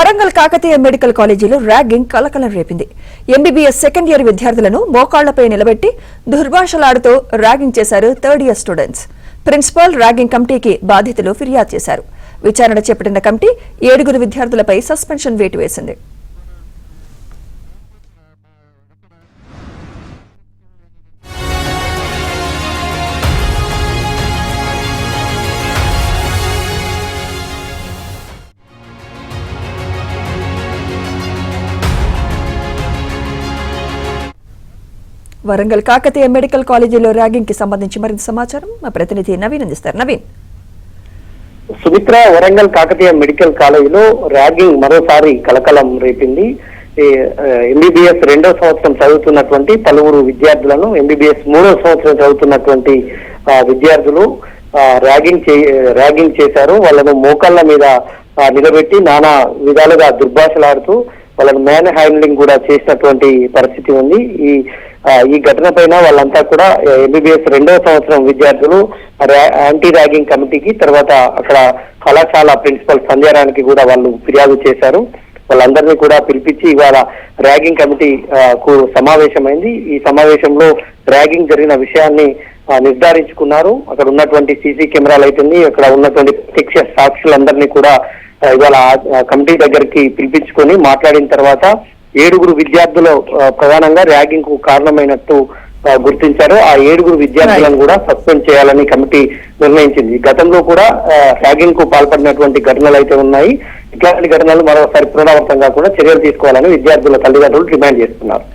Warangal Kakatiya medical కాలేజీలో ragging కలకలం రేపింది. ఎంబీబీఎస్ సెకండ్ ఇయర్ విద్యార్థులను మోకాళ్లపై నిలబెట్టి దుర్భాషలాడుతూ ర్యాగింగ్ చేశారు third year students. Principal ragging కమిటీకి బాధితులు ఫిర్యాదు చేశారు. విచారణ చేపట్టిన కమిటీ 7 విద్యార్థులపై సస్పెన్షన్ వేటు వేసింది. వరంగల్ కాకతీయ మెడికల్ కాలేజీలో ర్యాగింగ్ కి సంబంధించి మరింత సమాచారం మా ప్రతినిధి నవీన్ అందిస్తారు. నవీన్, సుమిత్ర, వరంగల్ కాకతీయ మెడికల్ కాలేజీలో ర్యాగింగ్ మరోసారి కలకలం రేపింది. ఎంబీబీఎస్ 2వ సంవత్సరం చదువుతున్నటువంటి పలువురు విద్యార్థులను, ఎంబీబీఎస్ 3వ సంవత్సరం చదువుతున్నటువంటి విద్యార్థులు ర్యాగింగ్ చేశారు. వాళ్ళను మోకాళ్ల మీద నిలబెట్టి నానా విధాలుగా దుర్భాషలాడుతూ వాళ్ళను మ్యాన్ హ్యాండ్లింగ్ కూడా చేసినటువంటి పరిస్థితి ఉంది. ఈ ఘటన పైన వాళ్ళంతా కూడా ఎంబీబీఎస్ 2వ సంవత్సరం విద్యార్థులు యాంటీ ర్యాగింగ్ కమిటీకి, తర్వాత అక్కడ కళాశాల ప్రిన్సిపల్ సంధ్యారానికి కూడా వాళ్ళు ఫిర్యాదు చేశారు. వాళ్ళందరినీ కూడా పిలిపించి ఇవాళ ర్యాగింగ్ కమిటీ సమావేశమైంది. ఈ సమావేశంలో ర్యాగింగ్ జరిగిన విషయాన్ని నిర్ధారించుకున్నారు. అక్కడ ఉన్నటువంటి సీసీ కెమెరాలు అయితుంది, అక్కడ ఉన్నటువంటి ప్రత్యక్ష సాక్షులందరినీ కూడా ఇవాళ కమిటీ దగ్గరికి పిలిపించుకొని మాట్లాడిన తర్వాత 7 విద్యార్థులు ప్రధానంగా ర్యాగింగ్ కు కారణమైనట్టు గుర్తించారు. ఆ 7 విద్యార్థులను కూడా సస్పెండ్ చేయాలని కమిటీ నిర్ణయించింది. గతంలో కూడా ర్యాగింగ్ కు పాల్పడినటువంటి ఘటనలు అయితే ఉన్నాయి. ఇట్లాంటి ఘటనలు మరోసారి పునరావృతంగా కూడా చర్యలు తీసుకోవాలని విద్యార్థుల తల్లిదండ్రులు డిమాండ్ చేస్తున్నారు.